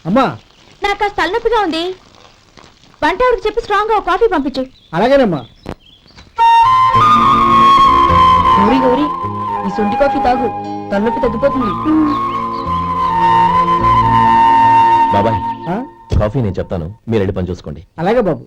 అమ్మా, నాకు కాస్త తలనొప్పిగా ఉంది. వంట ఆవిడకి చెప్పి స్ట్రాంగ్ గా కాఫీ పంపించు. అలాగేనమ్మా. గౌరీ గౌరీ, ఈ సొంటి కాఫీ తాగు, తలనొప్పి తగ్గిపోతుంది. బాబాయ్, ఆ? కాఫీ నేను చెప్తాను, మీరు వెళ్ళి పని చూసుకోండి. అలాగే బాబు.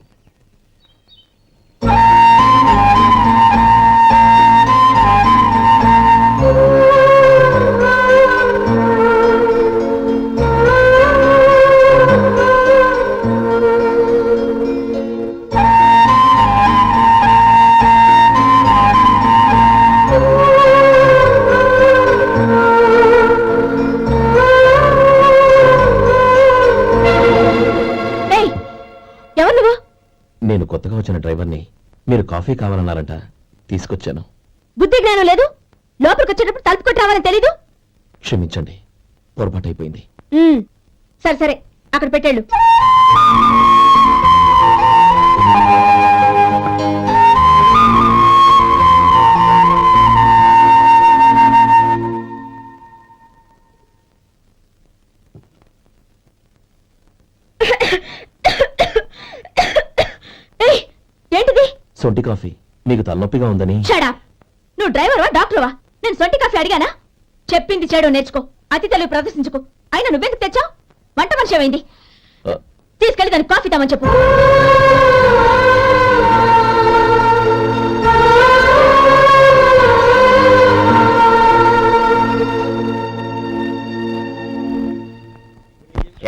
నేను కొత్తగా వచ్చిన డ్రైవర్ని. మీరు కాఫీ కావాలన్నారంట, తీసుకొచ్చాను. బుద్ధి జ్ఞానం లేదు. లోపలికి వచ్చేటప్పుడు తలుపు కొట్టి రావాలని తెలీదు. క్షమించండి, పొరపాటు అయిపోయింది. సరే సరే, అక్కడ పెట్టేళ్ళు. ఏంటిది? సొంటి కాఫీ. మీకు తలనొప్పిగా ఉందని. Shut up. నువ్వు డ్రైవర్వా డాక్టర్వా? నేను సొంటి కాఫీ అడిగానా? చెప్పింది చేయడం నేర్చుకో, అతి తెలివి ప్రదర్శించుకో. అయినా నువ్వెందుకు తెచ్చావు? వంట మనిషి ఏమైంది? తీసుకెళ్ళి దానికి కాఫీ తామని చెప్పు.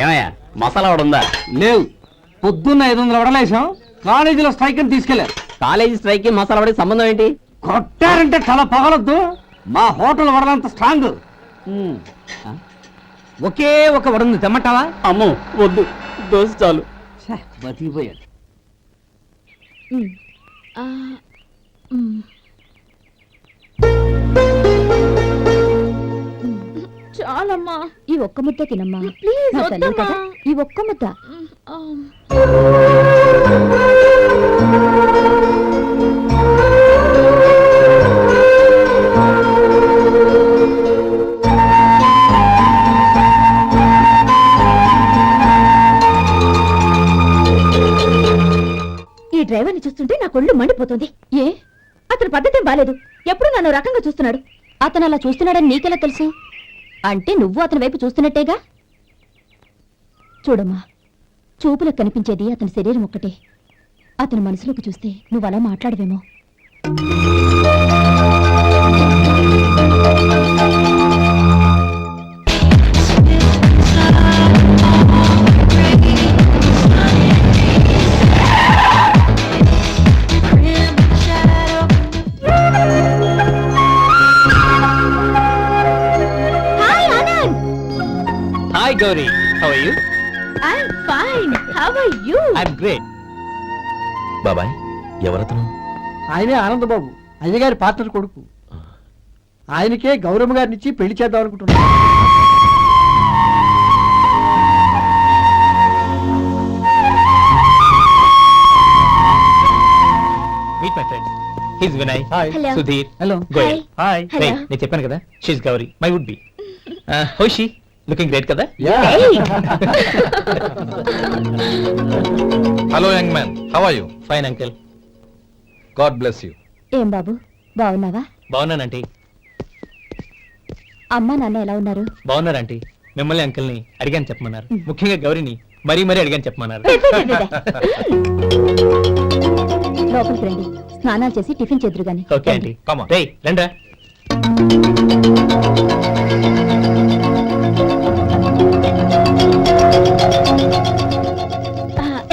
ఏమయ్యా, మసాలా వడ ఉందా? లేవు. పొద్దున్న 500 వడలేసాం. కాలేజీలో స్ట్రైక్ అని తీసుకెళ్లారు. కాలేజీ స్ట్రైక్ కి మసాలా వడకి సంబంధం ఏంటి? కొట్టారంటే చాలా పగలొద్దు. మా హోటల్ వడలంత స్ట్రాంగ్. ఒకే ఒక వడ ఉంది, తెమ్మంటావా? అమ్మో వద్దు, దోశ చాలు. బతికిపోయాడు. చాలమ్మా, ఈ ఒక్క ముద్ద తినమ్మా ప్లీజ్. నా తల్లి కదా, ఈ ఒక్క ముద్ద. ఈ డ్రైవర్ని చూస్తుంటే నా కొళ్ళు మండిపోతుంది. ఏ, అతని పద్ధతి బాలేదు. ఎప్పుడు నన్ను రకంగా చూస్తున్నాడు. అతను అలా చూస్తున్నాడని నీకెలా తెలుసు? అంటే నువ్వు అతని వైపు చూస్తున్నట్టేగా. చూడమ్మా, చూపులకు కనిపించేది అతని శరీరం ఒక్కటే. అతని మనసులోకి చూస్తే నువ్వు అలా మాట్లాడవేమో. Hi Gauri, how are you? I'm fine. How are you? I'm great. బాబాయ్, ఎవరతను? ఆయనే ఆనందబాబు, అయ్యగారి పార్ట్నర్ కొడుకు. ఆయనకే గౌరమ్మ గారిని ఇచ్చి పెళ్లి చేద్దాం అనుకుంటున్నాను. Meet my friend. He's Vinay. Hi. Hello. Sudhir. Hello. Goyal. Hi. Hello. Hey, నేను చెప్పాను కదా, she's Gauri, my would be. How is she? Looking great కదా? Hey. Hello, young man. How are you? Fine, uncle. God bless you. ఏం బాబు, బాగున్నావా? బాగున్నానంటీ. అమ్మా నాన్న ఎలా ఉన్నారు? బాగున్నారంటీ. మిమ్మల్ని అంకుల్ని అడిగాను చెప్పమన్నారు. ముఖ్యంగా గౌరీని మరీ అడిగాను చెప్పమన్నారు. లోపలికి రండి, స్నానాలు చేసి టిఫిన్ చేద్దురు గాని. Okay aunty. Come on. రేయ్ రండ్రా.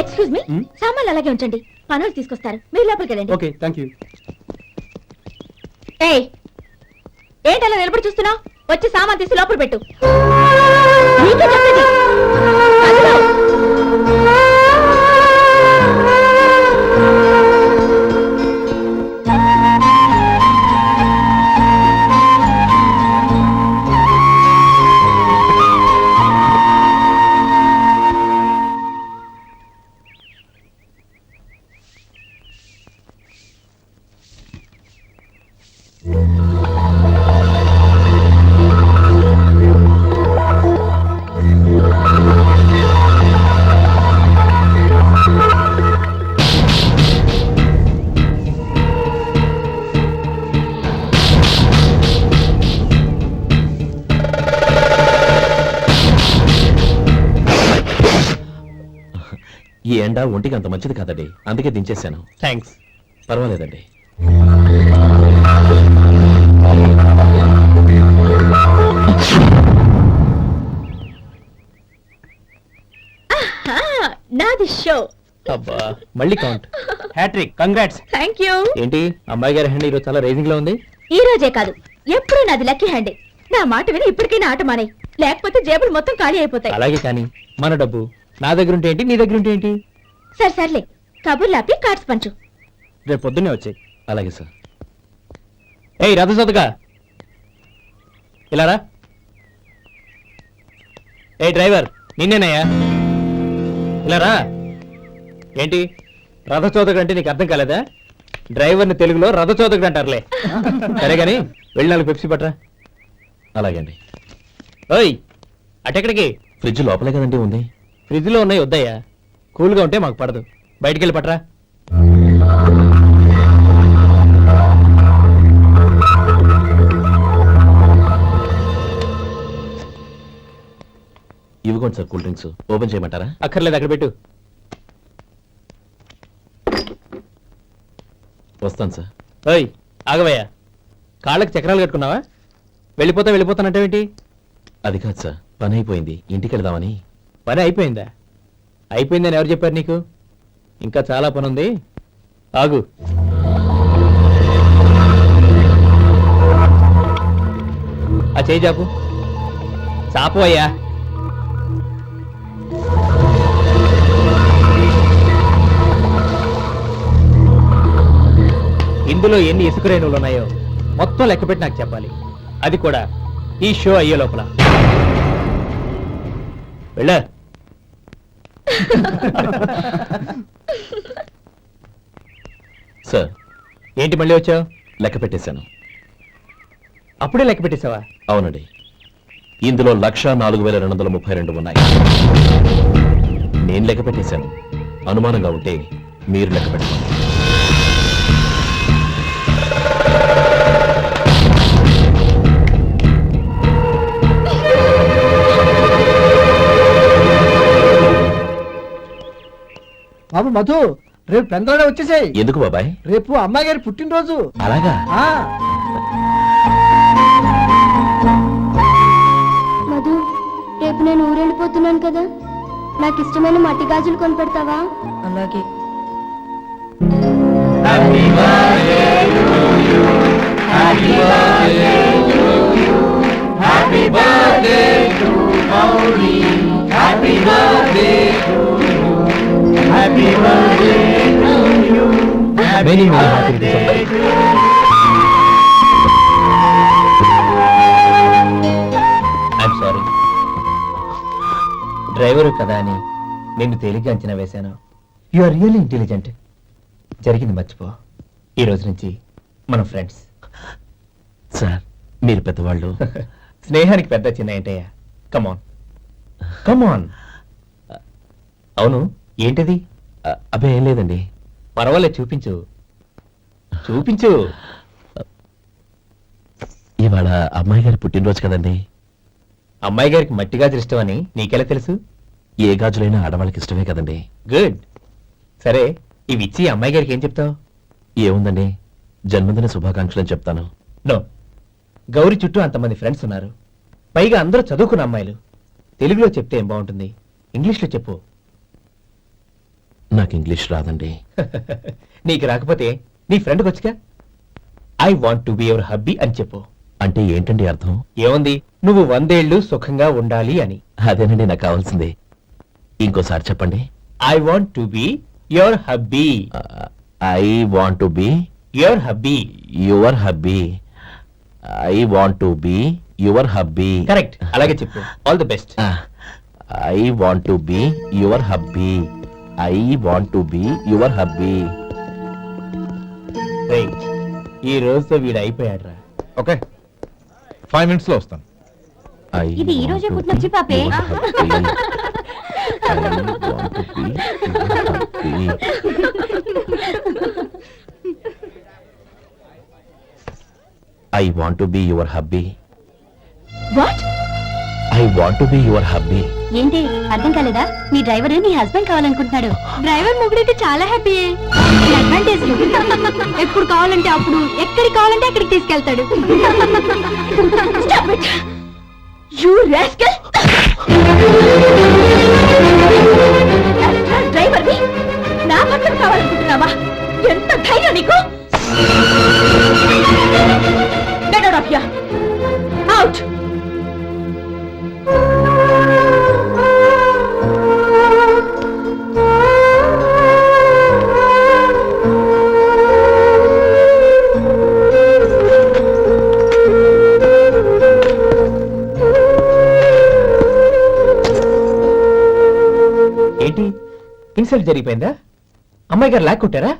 ఎక్స్క్యూజ్ మీ, సామాన్లు అలాగే ఉంచండి, పనులు తీసుకొస్తారు. మీరు లోపలికి వెళ్ళండి. Okay, thank you. ఏయ్, ఏంటలా నిలబడి చూస్తున్నావు? వచ్చి సామాన్ తీసి లోపల పెట్టు. నీకే చెప్పేది. అదిగో. ఎండ ఒంటికి అంత మంచిది కాదండి, అందుకే దించేశాను. థ్యాంక్స్. పర్వాలేదండి. నాది షో. అబ్బా మళ్ళీ count. Hat-trick, congrats. Thank you. ఏంటి అమ్మాయి గారి హ్యాండ్ ఈరోజు చాలా రేజింగ్ లో ఉంది. ఈ రోజే కాదు, ఎప్పుడూ నాది లక్కీ హ్యాండే. నా మాట విని ఇప్పటికైనా ఆట మానే, లేకపోతే జేబులు మొత్తం ఖాళీ అయిపోతాయి. అలాగే కానీ మన డబ్బు నా దగ్గర ఉంటే ఏంటి, నీ దగ్గర ఉంటే ఏంటి? సరే సర్లే, కబుర్లు ఆపి కార్డ్స్ పంచు. రేపు పొద్దున్నే వచ్చాయి. అలాగే సార్. ఏయ్ రథసోదగా ఇలా రా. ఏ డ్రైవర్, నిన్నేనయ్యా, ఇలా రా. ఏంటి రథచోదకుడు అంటే నీకు అర్థం కాలేదా? డ్రైవర్ని తెలుగులో రథచోదకుడు అంటారులే. సరే గాని వెళ్ళి 4 పెప్సీ పట్రా. అలాగే అండి. ఓయ్ అటెక్కడికి? ఫ్రిడ్జ్ లోపలే కదండి ఉంది. ఫ్రిడ్జ్ లో ఉన్నాయి వద్దయ్యా, కూల్గా ఉంటే మాకు పడదు. బయటికి వెళ్ళి పట్రా. ఇవ్వకోండి సార్ కూల్ డ్రింక్స్. ఓపెన్ చేయమంటారా? అక్కర్లేదు, అక్కడ పెట్టు. వస్తాను సార్. ఓయ్ ఆగవయ్యా, కాళ్ళకి చక్రాలు కట్టుకున్నావా? వెళ్ళిపోతానంటావేంటి? అది కాదు సార్, పని అయిపోయింది, ఇంటికి వెళదామని. పని అయిపోయిందా? అయిపోయిందని ఎవరు చెప్పారు నీకు? ఇంకా చాలా పని ఉంది, ఆగు. ఆ చేయి చాపు. చాపు అయ్యా. ఇందులో ఎన్ని ఇసుక రేణువులు ఉన్నాయో మొత్తం లెక్కపెట్టి నాకు చెప్పాలి. అది కూడా ఈ షో అయ్యే లోపల. వెళ్ళ. సార్ ఏంటి మళ్ళీ వచ్చావు? లెక్క పెట్టేశాను. అప్పుడే లెక్క పెట్టేశావా? అవునండి, ఇందులో 1,04,232 ఉన్నాయి. నేను లెక్క పెట్టేశాను. అనుమానంగా ఉంటే మీరు లెక్క పెట్టండి. బాబు మధు, రేపు పెందలాడే వచ్చేసాయి. ఎందుకు బాబాయ్? రేపు అమ్మాయి గారి పుట్టినరోజు. అలాగా? ఆ మధు, రేపు నేను ఊరెళ్ళిపోతున్నాను కదా, నాకు ఇష్టమైన మట్టి గాజులు కొనిపెడతావా? అలాగే. Many happy returns. I'm sorry. Driver కదా అని నిన్ను తేలిగ్గా అంచనా వేశాను. You are really intelligent. జరిగింది మర్చిపో. ఈ రోజు నుంచి మనం ఫ్రెండ్స్. సార్ మీరు పెద్దవాళ్ళు. స్నేహానికి పెద్ద చిన్న ఏంటయ్యా? కమాన్ కమాన్. అవును, ఏంటిది? అబ్బే ఏం లేదండి. పర్వాలేదు, చూపించు చూపించు. ఇవాళ అమ్మాయి గారి పుట్టినరోజు కదండి. అమ్మాయి గారికి మట్టి గాజులు ఇష్టమని నీకెలా తెలుసు? ఏ గాజులైనా ఆడవాళ్ళకి ఇష్టమే కదండి. గుడ్. సరే, ఇవి ఇచ్చి అమ్మాయి గారికి ఏం చెప్తావు? ఏముందండి, జన్మదిన శుభాకాంక్షలు అని చెప్తాను. నో, గౌరీ చుట్టూ అంతమంది ఫ్రెండ్స్ ఉన్నారు, పైగా అందరూ చదువుకున్న అమ్మాయిలు. తెలుగులో చెప్తే ఏం బాగుంటుంది, ఇంగ్లీష్లో చెప్పు. నాకు ఇంగ్లీష్ రాదండి. నీకు రాకపోతే నీ ఫ్రెండ్కి వచ్చిగా I want to be your hubby అని చెప్పు. అంటే ఏంటండి అర్థం? ఏముంది, నువ్వు 100 ఏళ్ళు సుఖంగా ఉండాలి అని. అదేనండి నాకు కావాల్సింది. ఇంకోసారి చెప్పండి. I want to be your hubby. I want to be your hubby. Your hubby. I want to be your hubby. Correct, అలాగే చెప్పు. All the best. I want to be your hubby. I want to be your hubby. ఈ రోజుతో వీడు అయిపోయాడ్రా. Okay, 5 minutes లో వస్తాను. ఇది ఈ రోజే పుట్టినొచ్చి పాపే. I want to be your hubby. What? I I want to be your hubby. ఏంటి అర్థం కాలేదా? నీ డ్రైవర్ నీ హస్బెండ్ కావాలనుకుంటున్నాడు. డ్రైవర్ మొగుడైతే చాలా హ్యాపీ. అడ్వాంటేజ్ ఎప్పుడు కావాలంటే అప్పుడు, ఎక్కడికి కావాలంటే అక్కడికి తీసుకెళ్తాడు. You rascal! డ్రైవర్ నా భర్తను కావాలనుకుంటున్నావా? ఎంత ధైర్యం నీకు! Get out of here! Out! ఏంటి ఇన్సల్ట్ జరిగిపోయిందా? అమ్మాయి గారు లాక్కుంటారా?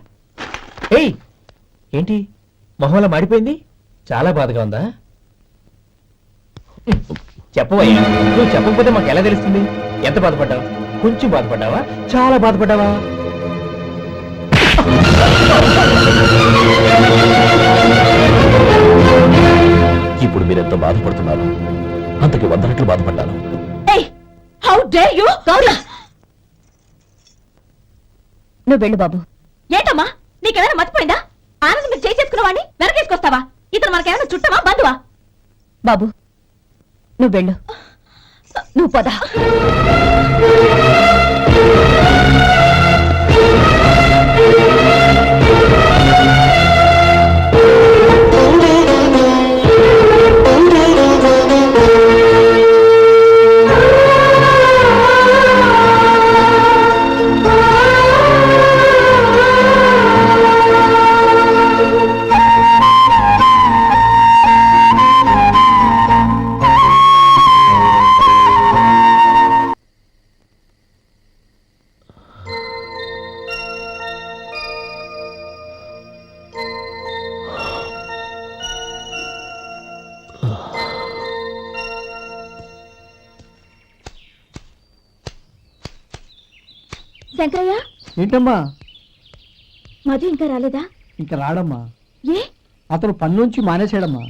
ఏయ్ ఏంటి మొహంలో మాడిపోయింది? చాలా బాధగా ఉందా? చెప్పవయ్యా, నువ్వు చెప్పకపోతే మాకు ఎలా తెలుస్తుంది? ఎంత బాధపడ్డావు? కొంచెం బాధపడ్డావా? చాలా బాధపడ్డావా? ఇప్పుడు మీరెంత బాధపడుతున్నారు, అంతకి 100 రెట్లు బాధపడ్డాను. Hey! How dare you! Gauri, నువ్వు వెళ్ళు బాబు. ఏంటమ్మా, నీకేమైనా మర్చిపోయిందా? ఆనందం మీరు చేసేసుకున్న వాడిని వెనకేసుకొస్తావా? ఇతను మనకేమైనా చుట్టమా, బంధువా? బాబు నువ్వు వెళ్ళు. నువ్వు పద. శంకరయ్య, ఏంటమ్మా? మధు ఇంకా రాలేదా? ఇంకా రాడమ్మా. ఏ? అతను పని నుంచి మానేశాడమ్మా.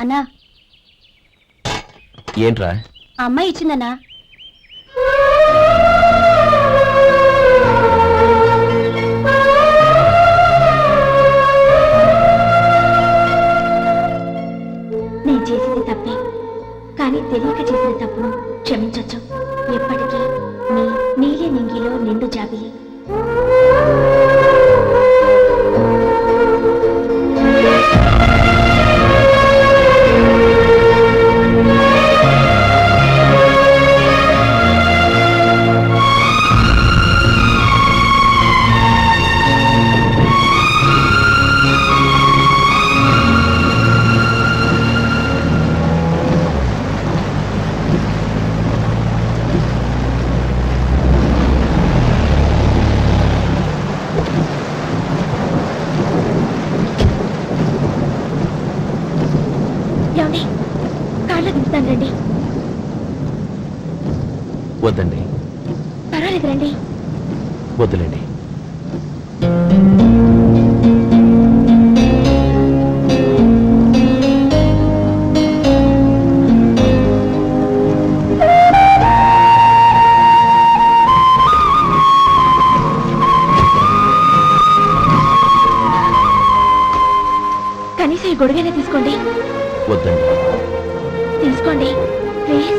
అన్నా, ఏంట్రా? ఆ అమ్మాయి ఇచ్చిందన్నా. నేను చేసింది తప్పే, కానీ తెలియక చేసిన తప్పును క్షమించొచ్చు. ఎప్పటికీ నీ నీలి నింగిలో నిండు జాబిలి. ఏమండి, కార్లో దింపుతాను రండి. వద్దండి, పర్వాలేదు రండి. వద్దులేండి. కనీసం ఈ గొడుగైనా తీసుకోండి. వద్దండి. తీసుకోండి ప్లీజ్.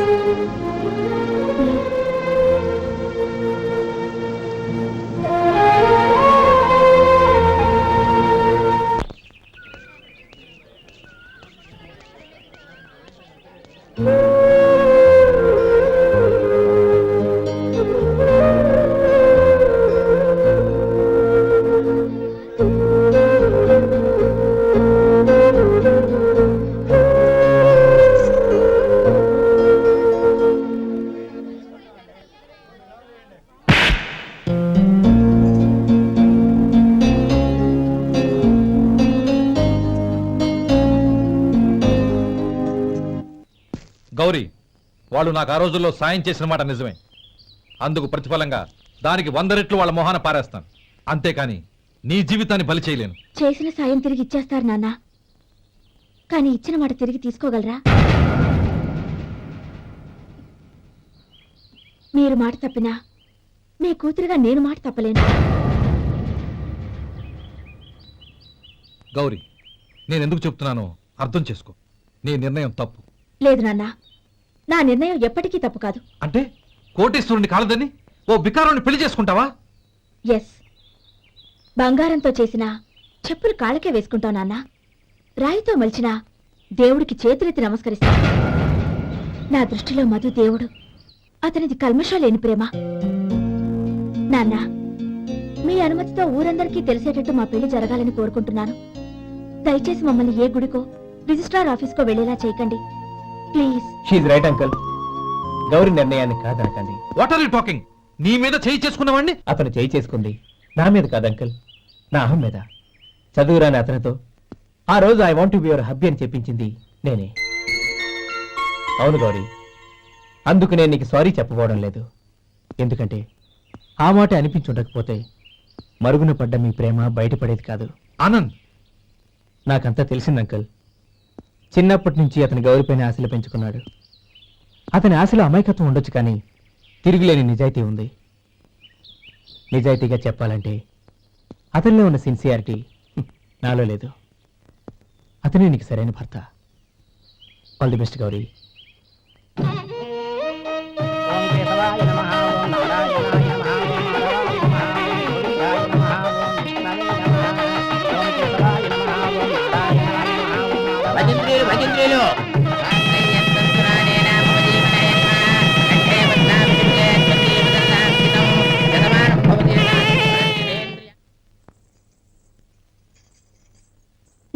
గౌరీ, వాళ్ళు నాకు ఆ రోజుల్లో సాయం చేసిన మాట నిజమే. అందుకు ప్రతిఫలంగా దానికి 100 రెట్లు వాళ్ళ మొహాన పారేస్తాను. అంతేకాని నీ జీవితాన్ని బలి చేయలేను. చేసిన సాయం తిరిగి ఇచ్చేస్తారు నాన్న, కానీ ఇచ్చిన మాట తిరిగి తీసుకోగలరా? మీరు మాట తప్పినా మీ కూతురుగా నేను మాట తప్పలేను. గౌరీ, నేను ఎందుకు చెప్తున్నానో అర్థం చేసుకో. నీ నిర్ణయం తప్పు. లేదు నాన్న, నా నిర్ణయం ఎప్పటికీ తప్పు కాదు. అంటే కోటేశ్వరుని కాలదని ఓ బికారుని పెళ్లి చేసుకుంటావా? ఎస్, బంగారంతో చేసిన చెప్పులు కాళ్ళకే వేసుకుంటావు నాన్న. రాయితో మలిచిన దేవుడికి చేతులెత్తి నమస్కరిస్తా. నా దృష్టిలో మధు దేవుడు, అతనిది కల్మషం లేని ప్రేమ. నాన్న, మీ అనుమతితో ఊరందరికీ తెలిసేటట్టు మా పెళ్లి జరగాలని కోరుకుంటున్నాను. దయచేసి మమ్మల్ని ఏ గుడికో రిజిస్ట్రార్ ఆఫీస్కో వెళ్లేలా చేయకండి please. She's right uncle. Gauri నిర్ణయాన్ని కాదనకండి. What are you talking? నీ మీద చేయి చేసుకున్నవాడిని అతను చేయి చేసుకుంది నా మీద కాదు అంకుల్, నా అహం మీద. చదువురాని అతనితో ఆ రోజు I want be your hubby అని చెప్పించింది నేనే. అవును గౌరీ, అందుకు నేను నీకు సారీ చెప్పబోవడం లేదు. ఎందుకంటే ఆ మాట అనిపించుండకపోతే మరుగున పడ్డ మీ ప్రేమ బయటపడేది కాదు. ఆనంద్, నాకంతా తెలిసింది అంకుల్. చిన్నప్పటి నుంచి అతని గౌరీపైన ఆశలు పెంచుకున్నాడు. అతని ఆశలో అమాయకత్వం ఉండొచ్చు, కానీ తిరుగులేని నిజాయితీ ఉంది. నిజాయితీగా చెప్పాలంటే అతనిలో ఉన్న సిన్సియారిటీ నాలో లేదు. అతనే నీకు సరైన భర్త. All the best Gauri.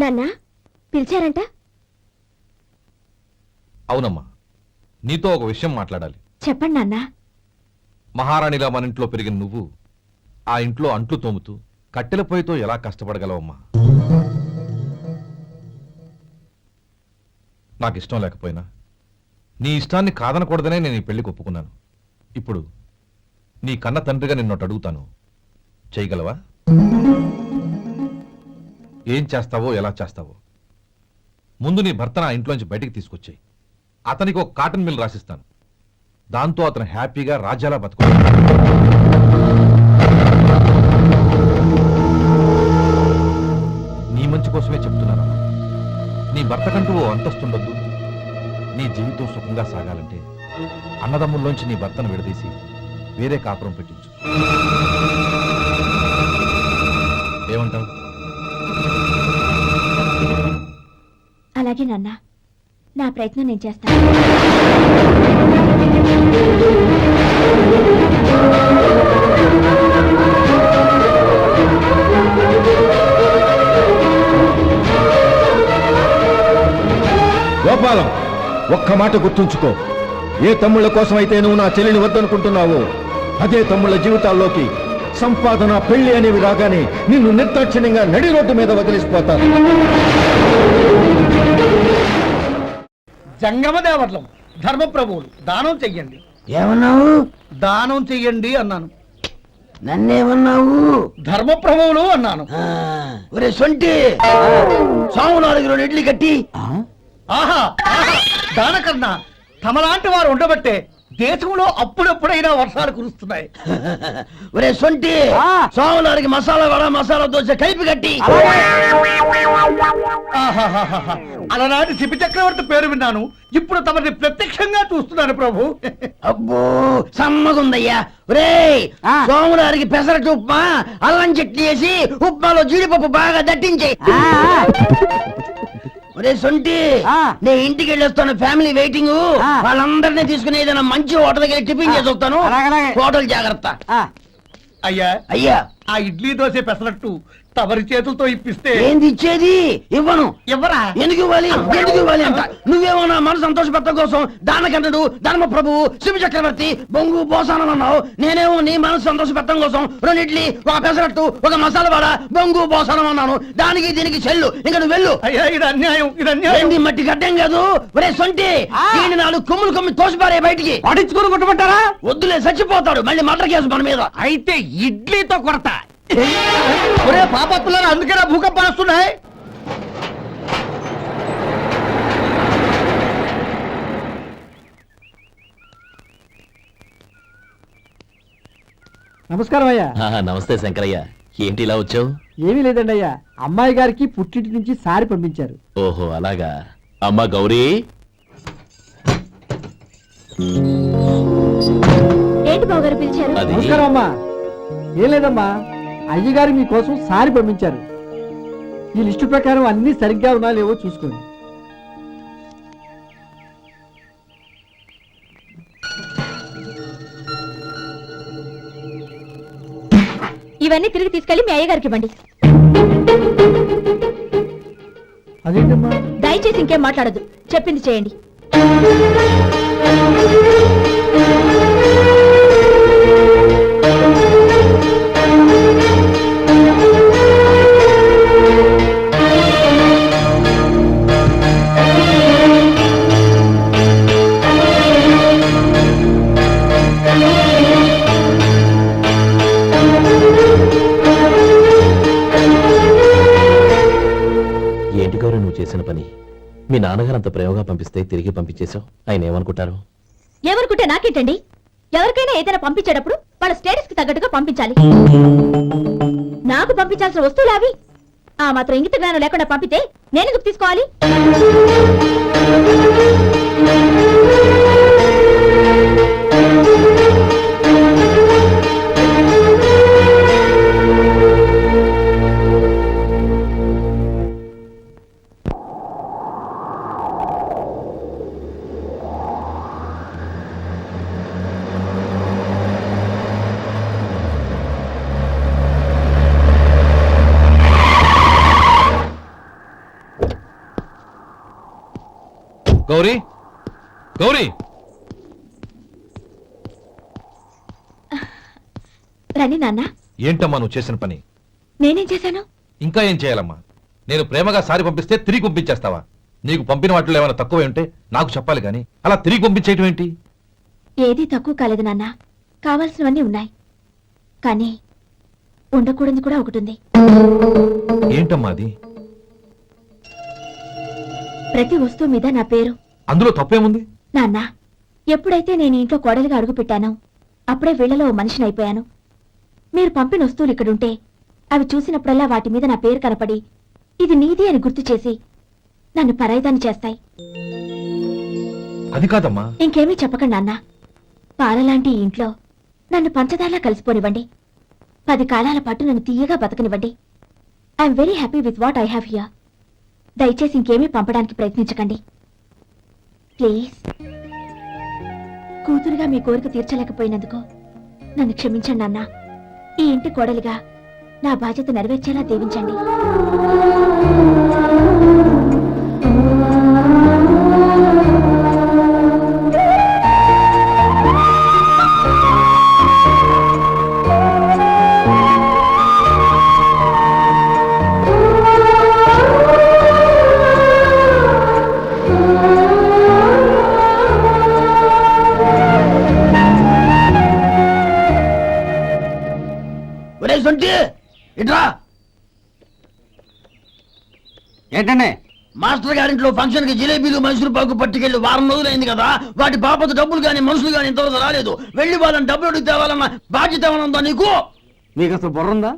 నాన్న, పిలిచారంట? అవునమ్మా, నీతో ఒక విషయం మాట్లాడాలి. చెప్పండి నాన్న. మహారాణిలా మన ఇంట్లో పెరిగిన నువ్వు ఆ ఇంట్లో అంట్లు తోముతూ కట్టెల పొయ్యితో ఎలా కష్టపడగలవమ్మా? నాకు ఇష్టం లేకపోయినా నీ ఇష్టాన్ని కాదనకూడదనే నేను ఈ పెళ్లికి ఒప్పుకున్నాను. ఇప్పుడు నీ కన్న తండ్రిగా నిన్నొకటి అడుగుతాను, చేయగలవా? ఏం చేస్తావో ఎలా చేస్తావో ముందు నీ భర్తను ఆ ఇంట్లోంచి బయటికి తీసుకొచ్చాయి. అతనికి ఒక కాటన్ మిల్ రాసిస్తాను. దాంతో అతను హ్యాపీగా రాజ్యాలా బతుకు. నీ మంచి కోసమే చెప్తున్నానమ్మా. నీ భర్తకంటూ ఓ అంతస్తుండొద్దు. నీ జీవితం సుఖంగా సాగాలంటే అన్నదమ్ముల్లోంచి నీ భర్తను విడదీసి వేరే కాపురం పెట్టించు. ఏమంటావు? అలాగే నాన్న, నా ప్రయత్నం నేను చేస్తాను. గోపాలం, ఒక్క మాట గుర్తుంచుకో. ఏ తమ్ముళ్ళ కోసమైతే నువ్వు నా చెల్లిని వద్దనుకుంటున్నావో అదే తమ్ముళ్ళ జీవితాల్లోకి సంపాదన, పెళ్లి అనేవి రాగానే నిన్ను నిర్దాక్షిణ్యంగా నడి రోడ్డు మీద వదిలిసిపోతారు. జంగమదేవర్లం, ధర్మప్రభువులు, దానం చెయ్యండి. ఏమన్నావు? దానం చెయ్యండి అన్నాను. నన్నేమన్నావు? ధర్మప్రభువులు అన్నాను. ఒరే సొంటి, సాము 4 ఇడ్లీ కట్టి. ఆహా, దానకన్నా తమలాంటి వారు ఉండబట్టే దేశంలో అప్పుడెప్పుడైనా వర్షాలు కురుస్తున్నాయి. ఒరే సొంటి, సాము 4 మసాలా వడ, మసాలా దోశ కలిపి కట్టి. ఆహాహాహా. అలనాటి శిపి చక్రవర్తి పేరు విన్నాను, ఇప్పుడు తమని ప్రత్యక్షంగా చూస్తున్నాను ప్రభు. అబ్బో సమ్మగుందయ్యా. ఒరే సోము 4 పెసరట్టు ఉప్మా, అల్లం చట్నీ వేసి ఉప్మాలో జీడిపప్పు బాగా దట్టించే. ఒరే సొంటి, నేను ఇంటికి వెళ్ళొస్తాను, ఫ్యామిలీ వెయిటింగ్. వాళ్ళందరినీ తీసుకుని ఏదైనా మంచి హోటల్ దగ్గర టిఫిన్ చేసి వస్తాను. హోటల్ జాగ్రత్త. అయ్యా అయ్యా, ఆ ఇడ్లీ దోశ పెసరట్టు తమరి చేతులతో ఇప్పిస్తే ఏంది ఇచ్చేది? ఇవ్వను. ఎవరా ఎందుకు ఇవ్వాలి? ఎందుకు ఇవ్వాలి అంట? నువ్వేమో నా మనసు సంతోషపెట్టడం కోసం దానకంటుడు, ధర్మ ప్రభువు, శివ చక్రవర్తి, బొంగు బోసానం అన్నావు. నేనేమో నీ మనసు సంతోషపెట్టడం కోసం 2 ఇడ్లీ, 1 పెసరట్టు, 1 మసాలా వడ, బొంగు బోసానం అన్నాను. దానికి దీనికి చెల్లు. ఇంకా నువ్వు వెళ్ళు. అయ్యా ఇది అన్యాయం, ఇది అన్యాయం. ఏంది మట్టి గడ్డం కాదు. ఒరే సొంటి, దీన్ని 4 కొమ్ములు కొమ్మి తోసిపారే బయటికి. పడించుకుని కొట్టమంటారా? వద్దులే, చచ్చిపోతాడు. మళ్ళీ మటర్ కేసు మన మీద. అయితే ఇడ్లీతో కొడతా. ఒరే పాపత్తులారా, అందుకేనా భూకంపాలు వస్తున్నాయి? నమస్కారం అయ్యా. నమస్తే శంకరయ్య, ఏంటి ఇలా వచ్చావు? ఏమీ లేదండి అయ్యా, అమ్మాయి గారికి పుట్టింటి నుంచి సారి పంపించారు. ఓహో అలాగా. అమ్మా గౌరీ, ఏంటి బావగారు పిలిచారు? అది నమస్కారం అమ్మా. ఏం లేదమ్మా, అయ్యగారు మీకోసం సారి పంపించారు. ఈ లిస్టు ప్రకారం అన్ని సరిగ్గా ఉన్నా లేవో చూసుకోండి. ఇవన్నీ తిరిగి తీసుకెళ్లి మీ అయ్యగారికి ఇవ్వండి. అదేంటమ్మా? దయచేసి ఇంకేం మాట్లాడదు, చెప్పింది చేయండి. ఏంటి గౌరీ నువ్వు చేసిన పని? మీ నాన్నగారు అంత ప్రేమగా పంపిస్తే తిరిగి పంపించేశావు. ఆయన ఏమనుకుంటారు? ఎవరుకుంటే నాకేంటండి? ఎవరికైనా ఏదైనా పంపించేటప్పుడు వాళ్ళ స్టేటస్ కి తగ్గట్టుగా పంపించాలి. నాకు పంపించాల్సిన వస్తువులు అవి. ఆ మాత్రం ఇంగిత జ్ఞానం లేకుండా పంపితే నేనెందుకు తీసుకోవాలి? గౌరీ, గౌరీ, రండి నాన్న. ఏంటమ్మా నువ్వు చేసిన పని? నేనేం చేశాను? ఇంకా ఏం చేయాలమ్మా? నేను ప్రేమగా సారి పంపిస్తే తిరిగి పంపించేస్తావా? నీకు పంపిన వాటిలో ఏమైనా తక్కువ ఉంటే నాకు చెప్పాలి కానీ అలా తిరిగి పంపించేయటం ఏంటి? ఏదీ తక్కువ కాలేదు నాన్న, కావాల్సినవన్నీ ఉన్నాయి. కానీ ఉండకూడదు కూడా ఒకటి ఉంది. ఏంటమ్మా అది? ప్రతి వస్తువు మీద నా పేరు. అందులో తప్పేముంది? నాన్న, ఎప్పుడైతే నేను ఇంట్లో కోడలిగా అడుగు పెట్టానో అప్పుడే వీళ్లలో ఓ మనిషిని అయిపోయాను. మీరు పంపిన వస్తువులు ఇక్కడుంటే అవి చూసినప్పుడల్లా వాటి మీద నా పేరు కనపడి ఇది నీది అని గుర్తు చేసి నన్ను పరాయిదాన్ని చేస్తాయి. అది కాదమ్మా. ఇంకేమీ చెప్పకండి నాన్న. పాలలాంటి ఈ ఇంట్లో నన్ను పంచదారలా కలిసిపోనివ్వండి. 10 కాలాల పాటు నన్ను తీయగా బతకనివ్వండి. I'm very happy with what I have here. దయచేసి ఇంకేమీ పంపడానికి ప్రయత్నించకండి ప్లీజ్. కూతురుగా మీ కోరిక తీర్చలేకపోయినందుకు నన్ను క్షమించండి నాన్న. ఈ ఇంటి కోడలిగా నా బాధ్యత నెరవేర్చేలా దీవించండి. ఒరే సొంటి, ఇట్రా. ఏంటండి? మాస్టర్ గారింట్లో ఫంక్షన్ కి జిలేబీలు, మైసూరు పాకు పట్టుకెళ్ళి వారం రోజులైంది కదా. వాటి బాపత డబ్బులు కానీ మనుషులు కానీ ఇంతవరకు రాలేదు. వెళ్ళి వాళ్ళని డబ్బులు అడిగి తేవాలన్న బాధ్యత ఏమైనా ఉందా నీకు? మీకు అసలు బుర్ర ఉందా?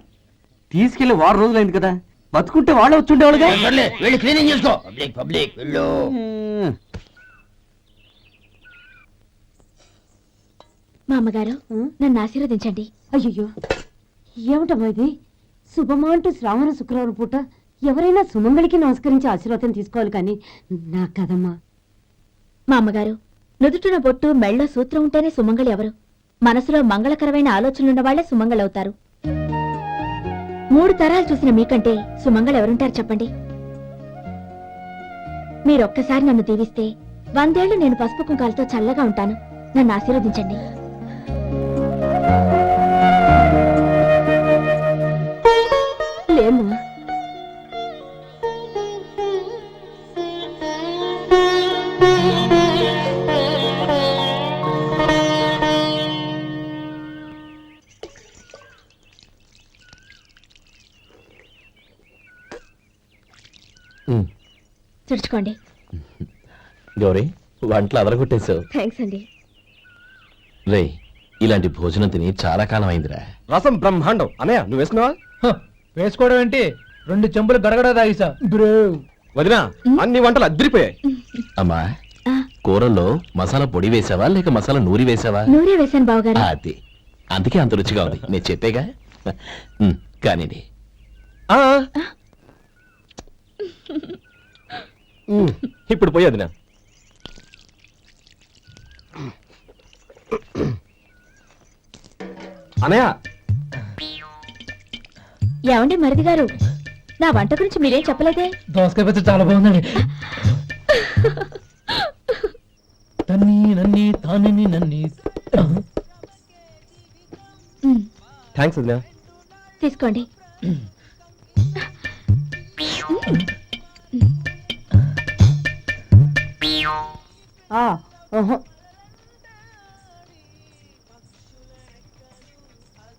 తీసుకెళ్లి 6 రోజులైంది కదా, బతుకుంటే వాళ్ళు వచ్చుండేవాళ్ళుగా. సర్లే, వెళ్ళి క్లీనింగ్ చేసుకో. పబ్లిక్ పబ్లిక్ వెళ్ళు. మా అమ్మగారు నన్ను ఆశీర్వదించండి. అయ్యో, ఏమిటమ్మా ఇది? శుభమా అంటూ శ్రావణ శుక్రవారం పూట ఎవరైనా సుమంగళికి నమస్కరించి ఆశీర్వాదం తీసుకోవాలి కానీ నా కదమ్మా. మా అమ్మగారు, నుదుటిన బొట్టు మెళ్ళో సూత్రం ఉంటేనే సుమంగళి ఎవరు? మనసులో మంగళకరమైన ఆలోచనలున్న వాళ్లే సుమంగళవుతారు. 3 తరాలు చూసిన మీకంటే సుమంగళ ఎవరుంటారు చెప్పండి. మీరొక్కసారి నన్ను దీవిస్తే 100 ఏళ్లు నేను పసుపు కుంకాలతో చల్లగా ఉంటాను. నన్ను ఆశీర్వదించండి. లేమ్మా. తుడుచుకోండి. గౌరీ వంటలు అదరగొట్టేశావు. థ్యాంక్స్ అండి. రే ఇలాంటి భోజనం తిని చాలా కాలం అయిందిరా. రసం బ్రహ్మాండం. అనయ్య నువ్వు వేసుకున్నావా? వేసుకోవడం ఏంటి, 2 చెంబులు గడగడ తాగిసా. వదినా అన్ని వంటలు అద్దరిపోయాయి. అమ్మా ఆ, కూరల్లో మసాలా పొడి వేసావా లేక మసాలా నూరి వేసావా? నూరే వేశాను బావగారు. అది అందుకే అంత రుచిగా ఉంది. నేను చెప్పేగా. కానివ్వండి. ఇప్పుడు పోయేది నా అనయ్య. ఏమండి మరిది గారు, నా వంట గురించి మీరేం చెప్పలేదే? దోసకాయ పచ్చడి చాలా బాగుందండి. తన్ని నన్ని తాని నన్ని. థ్యాంక్స్ వదినా. తీసుకోండి.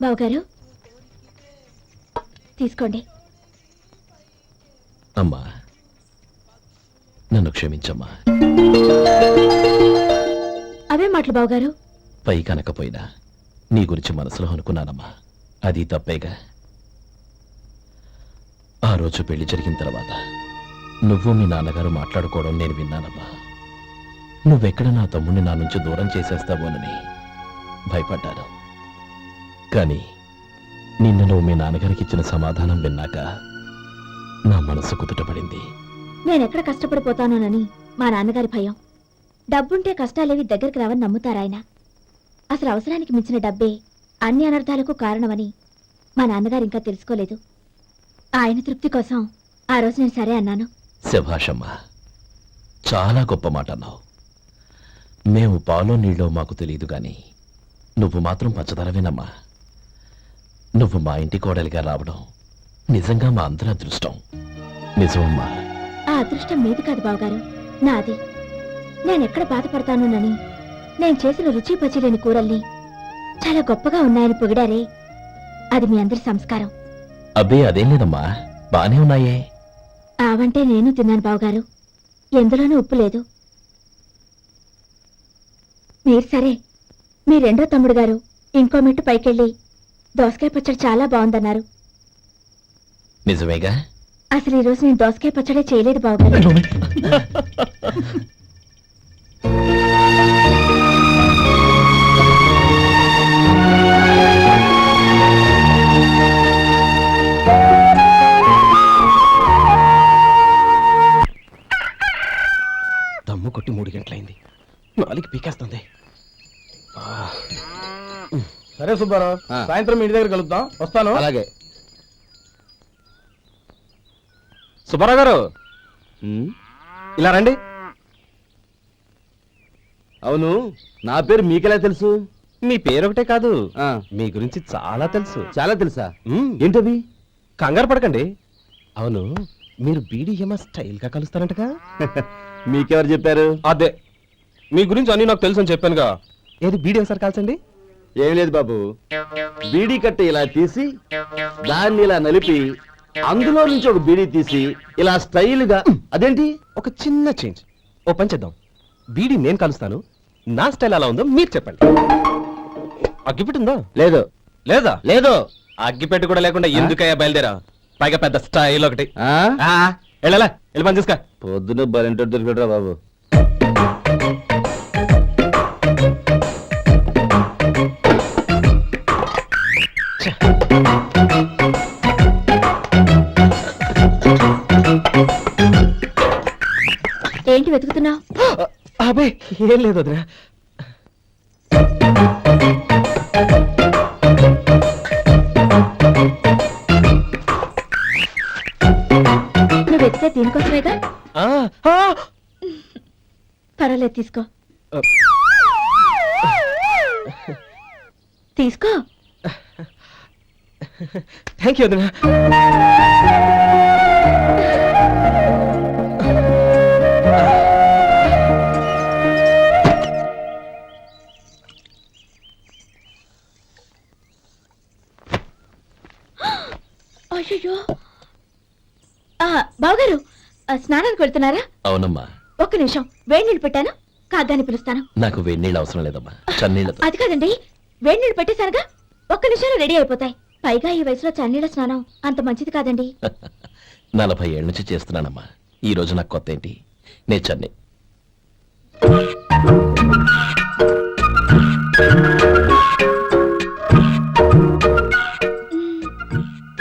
బావగారు తీసుకోండి. అమ్మా నన్ను క్షమించమ్మా. అవే మాటలు బావగారు. పై కనకపోయినా నీ గురించి మనసులో అనుకున్నానమ్మా. అది తప్పేగా. ఆ రోజు పెళ్లి జరిగిన తర్వాత నువ్వు మీ నాన్నగారు మాట్లాడుకోవడం నేను విన్నానమ్మా. నువ్వెక్కడ నా తమ్ముడిని నా నుంచి దూరం చేసేస్తావోనని భయపడ్డాను. కానీ నిన్న నువ్వు మీ నాన్నగారికి ఇచ్చిన సమాధానం విన్నాక నా మనసు కుదుటపడింది. నేనెక్కడ కష్టపడిపోతానోనని మా నాన్నగారి భయం. డబ్బుంటే కష్టాలేవి దగ్గరికి రావని నమ్ముతారాయన. అసలు అవసరానికి మించిన డబ్బే అన్ని అనర్థాలకు కారణమని మా నాన్నగారు ఇంకా తెలుసుకోలేదు. ఆయన తృప్తి కోసం ఆ రోజు నేను సరే అన్నాను. శభాషమ్మా, చాలా గొప్ప మాట అన్నావు. మేము పాలో నీళ్ళో మాకు తెలియదు గాని నువ్వు మాత్రం పంచదారవేనమ్మా. నువ్వు మా ఇంటి కోడలిగా రావడం నిజంగా మా అందరి అదృష్టం. నిజమమ్మా. ఆ అదృష్టం మీది కాదు బావగారు, నాది. నేనెక్కడ బాధపడతానోనని నేను చేసిన రుచి పచిలేని కూరల్ని చాలా గొప్పగా ఉన్నాయని పొగిడారే, అది మీ అందరి సంస్కారం. అబ్బే అదేం లేదమ్మా, బానే ఉన్నాయే. ఆవంటే నేను తిన్నాను బావగారు, ఎందులోనూ ఉప్పు లేదు. మీరు సరే, మీ రెండో తమ్ముడు గారు ఇంకో మెట్టు పైకెళ్ళి దోసకాయ పచ్చడి చాలా బాగుందన్నారు. నిజమేగా? అసలు ఈ రోజు నేను దోసకాయ పచ్చడే చేయలేదు బావగారు. దమ్ము కొట్టి 3 గంటలైంది. 4కి పీకేస్తుంది. సరే సుబ్బారావు, సాయంత్రం ఇంటి దగ్గర కలుద్దాం. వస్తాను. అలాగే. సుబ్బారావు గారు ఇలా రండి. అవును, నా పేరు మీకెలా తెలుసు? మీ పేరు ఒకటే కాదు, మీ గురించి చాలా తెలుసు. చాలా తెలుసా? ఏంటది? కంగారు పడకండి. అవును, మీరు బీడీఎంఆ స్టైల్ గా కలుస్తారంటగా? మీకెవరు చెప్పారు? అదే, మీ గురించి అన్ని నాకు తెలుసు అని చెప్పానుగా. ఏది బీడీ ఒకసారి కాల్చండి. ఏం లేదు బాబు, బీడీ కట్ట ఇలా తీసి దాన్ని ఇలా నలిపి అందులో నుంచి ఒక బీడీ తీసి ఇలా స్టైల్ గా. అదేంటి? ఒక చిన్న చేంజ్. ఓ పని చేద్దాం, బీడీ నేను కలుస్తాను, నా స్టైల్ అలా ఉందో మీరు చెప్పండి. అగ్గిపెట్టుందా? లేదు. లేదా? లేదు. అగ్గిపెట్టు కూడా లేకుండా ఎందుకయ్యా బయలుదేరా? పైగా పెద్ద స్టైల్ ఒకటి. ఆ? వెళ్ళాలా, వెళ్ళి పని చూసుకో. పొద్దున బలింటో దొరికడరా బాబు. ఏంటి వెతుకుతున్నావు? అబే ఏం లేదు వదినా. దీనికోసమేగా ఆ, ఆ! పర్వాలేదు తీసుకో తీసుకో థ్యాంక్ యూ వదినా. అయ్యో బావగారు స్నానానికి వెళ్తున్నారా? అవునమ్మా, ఒక్క నిమిషం వేడి నీళ్ళు పెట్టాను కాగ్గాని పిలుస్తాను. నాకు వేడినీళ్ళు అవసరం లేదమ్మా, చన్నీళ్ళతో. అది కాదండి, వేడి నీళ్ళు పెట్టేశారుగా, ఒక్క నిమిషంలో రెడీ అయిపోతాయి. పైగా ఈ వయసులో చన్నీళ్ళ స్నానం అంత మంచిది కాదండి. 40 ఏళ్ళ నుంచి చేస్తున్నానమ్మా, ఈ రోజు నాకు కొత్త ఏంటి? నేను చన్నీ.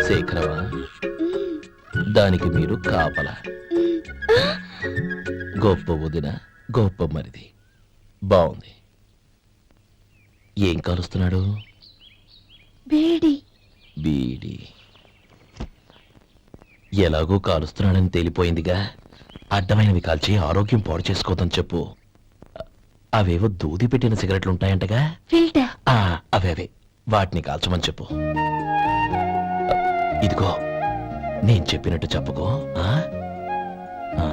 శేఖరవా, దానికి మీరు కాపలా. గొప్ప వదిన, గొప్ప మరిది. బాగుంది. ఏం కలుస్తున్నాడు? వేడి బీడి. ఎలాగో కాలుస్తున్నాడని తేలిపోయిందిగా, అడ్డమైనవి కాల్చి ఆరోగ్యం పాడు చేసుకోదని చెప్పు. అవేవో దూది పెట్టిన సిగరెట్లు ఉంటాయంటగా, ఫిల్టర్. అవే వాటిని కాల్చమని చెప్పు. ఇదిగో నేను చెప్పినట్టు చెప్పుకో. ఆ? ఆ.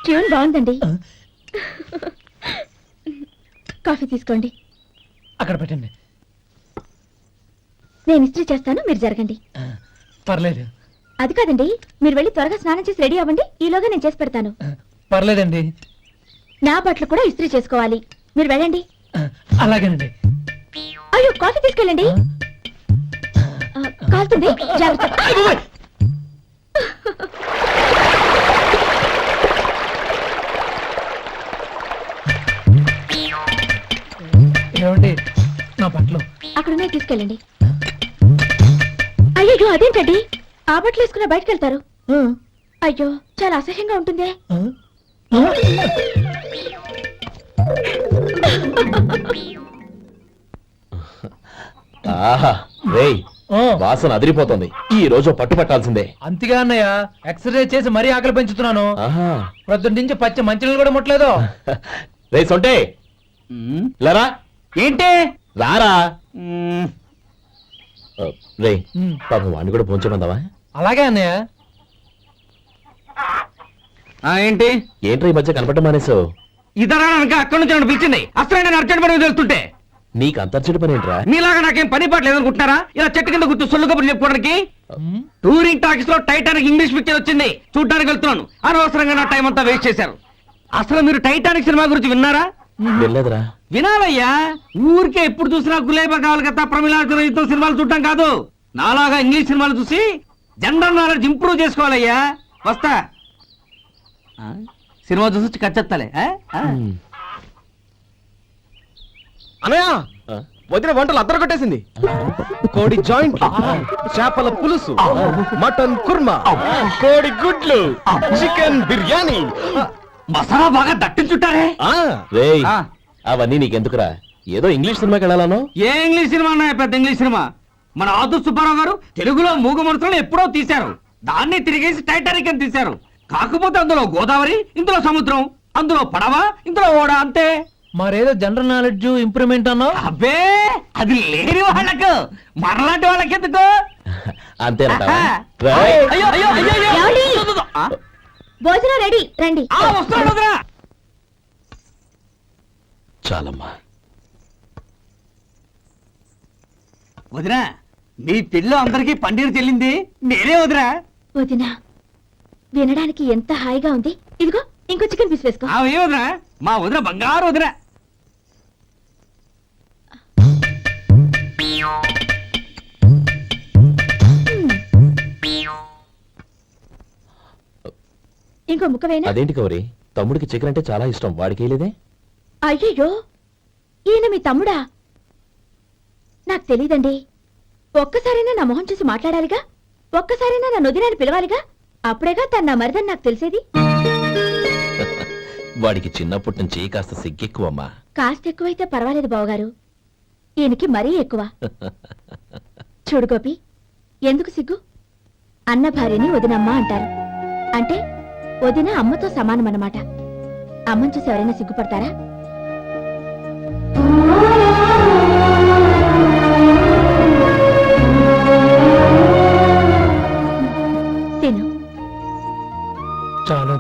ట్యూన్ బాగుందండి. కాఫీ తీసుకోండి. అక్కడ పెట్టండి. నేను ఇస్త్రీ చేస్తాను, మీరు జరగండి. పర్లేదు. అది కాదండి, మీరు వెళ్ళి త్వరగా స్నానం చేసి రెడీ అవ్వండి, ఈలోగా నేను చేసి పెడతాను. పర్లేదండి. నా బట్టలు కూడా ఇస్త్రీ చేసుకోవాలి, మీరు వెళ్ళండి. అలాగేనండి. అయ్యో కాఫీ తీసుకెళ్ళండి. కాలుతుంది, జాగ్రత్త. ఏమండి, నా బట్టలు అక్కడున్నాయి, తీసుకెళ్ళండి. అయ్యో అదేంటండి, ఆ బట్టలు వేసుకున్న బయటకు వెళ్తారు? అయ్యో చాలా అసహ్యంగా ఉంటుందే. ఆహా, రేయ్, వాసన అదిరిపోతుంది. ఈ రోజు పట్టు పట్టాల్సిందే. అంతిగా అన్నయ్య, ఎక్సర్సైజ్ చేసి మరీ ఆకలి పెంచుతున్నాను. ఆహా. ప్రొద్దున నుంచి పచ్చి మంచినీళ్ళు కూడా ముట్టలేదు. రేయ్ సొంటే, లరా ఏంటి? రారా. రే పాపం వాడిని కూడా పోంచమందావా? అలాగే అన్నయ్య. ఏంటి? ఏంట్రా ఈ మధ్య కనపడటం మానేసావు? ఇదరా అక్కడి నుంచి నన్ను పిలిచింది. అసలు నేను అర్జెంట్ పని తెలుస్తుంటే నీకు అంతర్చడి పని ఏంట్రా? మీలాగా నాకేం పని పాట లేదనుకుంటున్నారా? ఇలా చెట్టు కింద గుర్తు సొల్లు కబుర్లు చెప్పుకోవడానికి. టూరింగ్ టాకీస్ లో టైటానిక్ ఇంగ్లీష్ పిక్చర్ వచ్చింది, చూడ్డానికి వెళ్తున్నాను. అనవసరంగా నా టైం అంతా వేస్ట్ చేశారు. అసలు మీరు టైటానిక్ సినిమా గురించి విన్నారా? వెళ్ళలేదురా. వినాలయ్యా, ఊరికే ఎప్పుడు చూసినా గులేబా కావాలి కదా, ప్రమిళాతో సినిమాలు చూడటం కాదు. నాలాగా ఇంగ్లీష్ సినిమాలు చూసి జనరల్ నాలెడ్జ్ ఇంప్రూవ్ చేసుకోవాలయ్యా. వస్తా. సినిమా చూసి కచ్చెత్తాలే. అనయా, వదిన వంటలు అద్దరు కొట్టేసింది. కోడి జాయింట్, చేపల పులుసు, మటన్ కుర్మా, కోడి గుడ్లు, చికెన్ బిర్యానీ, మసాలా బాగా దట్టించుంటారే. రేయ్, అవన్నీ నీకెందుకురా? ఏదో ఇంగ్లీష్ సినిమాకి వెళ్ళాలను. ఏ ఇంగ్లీష్ సినిమా అన్నా? పెద్ద ఇంగ్లీష్ సినిమా. మన ఆదు సుబ్బారావు గారు తెలుగులో మూగ మనుషులను ఎప్పుడో తీశారు, దాన్ని తిరిగేసి టైటానిక్ అని తీశారు. కాకపోతే అందులో గోదావరి, ఇందులో సముద్రం, అందులో పడవ, ఇందులో ఓడ, అంతే. మరేదో జనరల్ నాలెడ్జ్ ఇంప్రూవ్మెంట్ అన్నావు. అబ్బే, అది లేని వాళ్ళకు, మనలాంటి వాళ్ళకి ఎందుకు? అంతేనంటావా? అయ్యో, అయ్యో, అయ్యో, అయ్యో. ఏమండి? ఆ? భోజనం రెడీ, రండి. వస్తున్నాడు వదరా. చాలమ్మా. వదినా, మీ పెళ్ళి అందరికీ పన్నీరు చెల్లింది నేనే వదినా. వదినా, వినడానికి ఎంత హాయిగా ఉంది. ఇదిగో ఇంకో చికెన్ పీస్ వేసుకో. ఏ వదినా, మా వదిన బంగారు వదినా. ఇంకో ముక్క వేయనా? అదేంటి కౌరి, తమ్ముడికి చికెన్ అంటే చాలా ఇష్టం, వాడికి లేదే? అయ్యయ్యో, ఈయన మీ తమ్ముడా? నాకు తెలీదండి. ఒక్కసారైనా నా మొహం చూసి మాట్లాడాలిగా, ఒక్కసారైనా నా నొదినాన్ని పిలవాలిగా, అప్పుడేగా తను నా మరిదని నాకు తెలిసేది. వాడికి చిన్నప్పటి నుంచి కాస్త సిగ్గెక్కువమ్మా. కాస్త ఎక్కువైతే పర్వాలేదు బావగారు, ఈయనకి మరీ ఎక్కువ. చూడు గోపి, ఎందుకు సిగ్గు? అన్న భార్యని వదినమ్మ అంటారు. అంటే వదిన అమ్మతో సమానమన్నమాట. అమ్మని చూసి ఎవరైనా సిగ్గుపడతారా? తిను. చాలా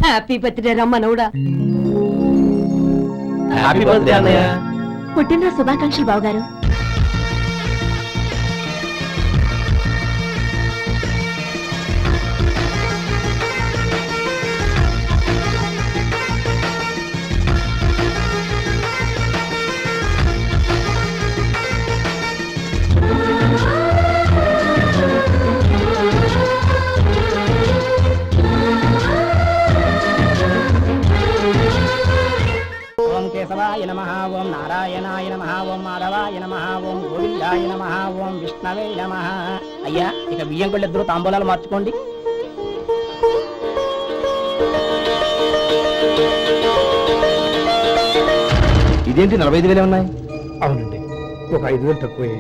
హ్యాపీ బర్త్డే రమ్మనవుడా. హ్యాపీ బర్త్డే అన్నయ్య. పుట్టినరోజు శుభాకాంక్షలు బావగారు. ఓం కేశవాయ నమః, ఓం నారాయణాయ నమః, ఓం మాధవాయ నమః, ఓం గోవిందాయ నమః, ఓం విష్ణవే నమః. అయ్యా, ఇక బియ్యం కొళ్ళిద్దరూ తాంబూలాలు మార్చుకోండి. ఇదేంటి 45,000 ఉన్నాయి? అవునండి, ఒక 5,000 తక్కువే.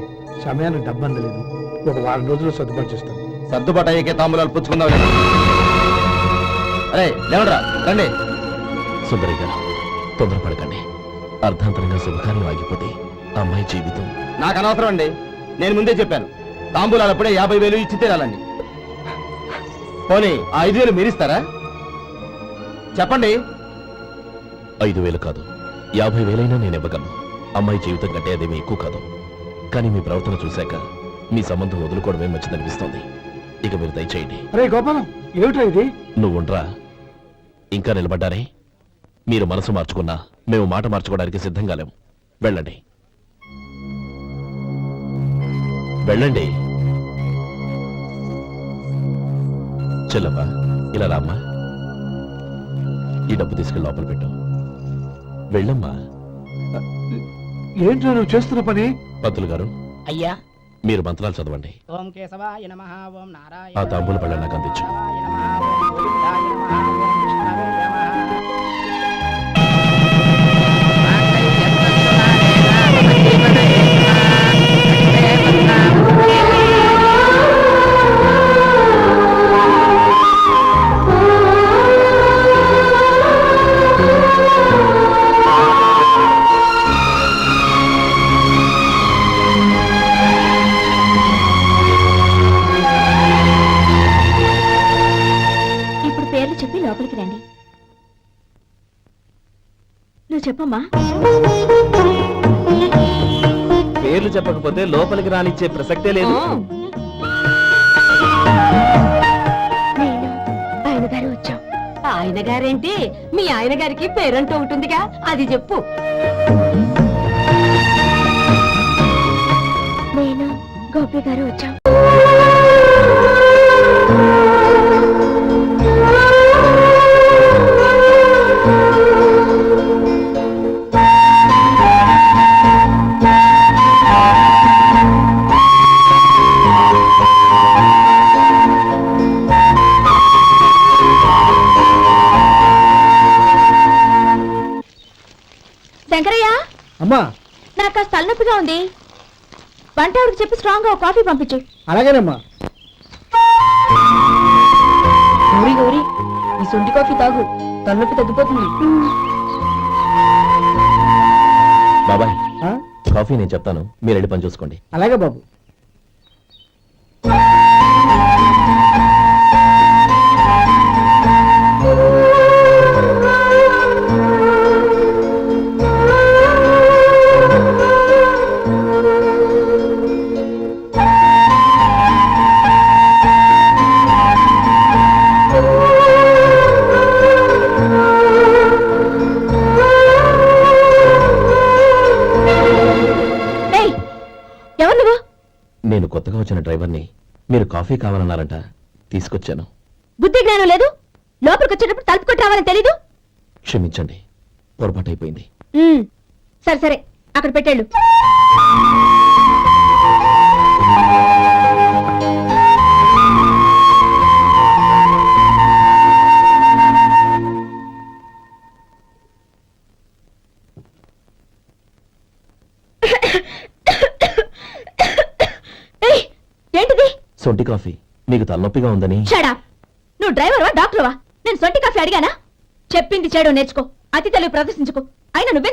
సమయానికి డబ్బు అందలేదు. ఒక వారం రోజుల్లో సర్దుబాటు చేస్తాను. సర్దుబాటు అయ్యాకే తాంబూలాలు పుచ్చుకుందాం. అరే లేవడరా, రండి. సుందరి గారు, తొందరపడకండి. అర్ధాంతరంగా శుభకార్యం ఆగిపోతే అమ్మాయి జీవితం. నాకు అనవసరం అండి, నేను ముందే చెప్పాను. తాంబూలాలు అప్పుడే 50,000 ఇచ్చి తీరాలండి. పోనీ ఆ 5,000 మీరిస్తారా? చెప్పండి. 5,000 కాదు, 50,000 నేను ఇవ్వగలను. అమ్మాయి జీవితం కంటే అదేమీ ఎక్కువ కాదు. కానీ మీ ప్రవర్తన చూశాక మీ సంబంధం వదులుకోవడమే మంచిదనిపిస్తోంది. ఇక మీరు దయచేయండి. అరే గోపాలం, ఏమిటా ఇది? నువ్వుండ్రా. ఇంకా నిలబడ్డారే? మీరు మనసు మార్చుకున్నా మేము మాట మార్చుకోవడానికి సిద్ధంగా లేము. వెళ్ళండి, వెళ్ళండి. చెల్లమ్మా, ఇలా రామ్మా. ఈ డబ్బు తీసుకెళ్ళి లోపల పెట్టు. వెళ్ళమ్మా. ఏంటో నువ్వు చేస్తున్న పని? పంతులు గారు, అయ్యా, మీరు మంత్రాలు చదవండి. ఓం కేశవాయ నమః, ఓం నారాయణ ఆ తాంబూల పళ్ళ నాకు అందించు. ఇప్పుడు పేర్లు చెప్పి లోపలికి రండి. నువ్వు చెప్పమ్మా. పేర్లు చెప్పకపోతే లోపలికి రానిచ్చే ప్రసక్తే లేదు. నేను ఆయన గారు వచ్చాం. ఆయన గారేంటి, మీ ఆయన గారికి పేరంటూ ఉంటుందిగా, అది చెప్పు. నేను గోపి గారు వచ్చాం. శంకరయ్య, అమ్మా, నాకు కాస్త తలనొప్పిగా ఉంది. వంట ఆవిడకి చెప్పి స్ట్రాంగ్ గా ఒక కాఫీ పంపించు. అలాగేనమ్మా. గౌరీ గౌరీ, ఈ సొంటి కాఫీ తాగు, తలనొప్పి తగ్గిపోతుంది. బాబాయ్, ఆ? కాఫీ నేను చెప్తాను, మీరు వెళ్ళి పని చూసుకోండి. అలాగే బాబు. ఏయ్, ఎవరు నువ్వు? కాఫీ కావాలన్నారంట, తీసుకొచ్చాను. బుద్ధి జ్ఞానం లేదు. లోపలికి వచ్చేటప్పుడు తలుపు కొట్టి రావాలని తెలీదు. క్షమించండి, పొరపాటైపోయింది. సరే సరే, అక్కడ పెట్టేళ్ళు. ఏయ్, ఏంటిది? సొంటి కాఫీ. మీకు తలనొప్పిగా ఉందని. షడా, నువ్వు డ్రైవర్వా డాక్టర్వా? నేను సొంటి కాఫీ అడిగానా? చెప్పింది చేయడం నేర్చుకో, అతి తెలివి ప్రదర్శించుకో. అయినా నువ్వెందుకు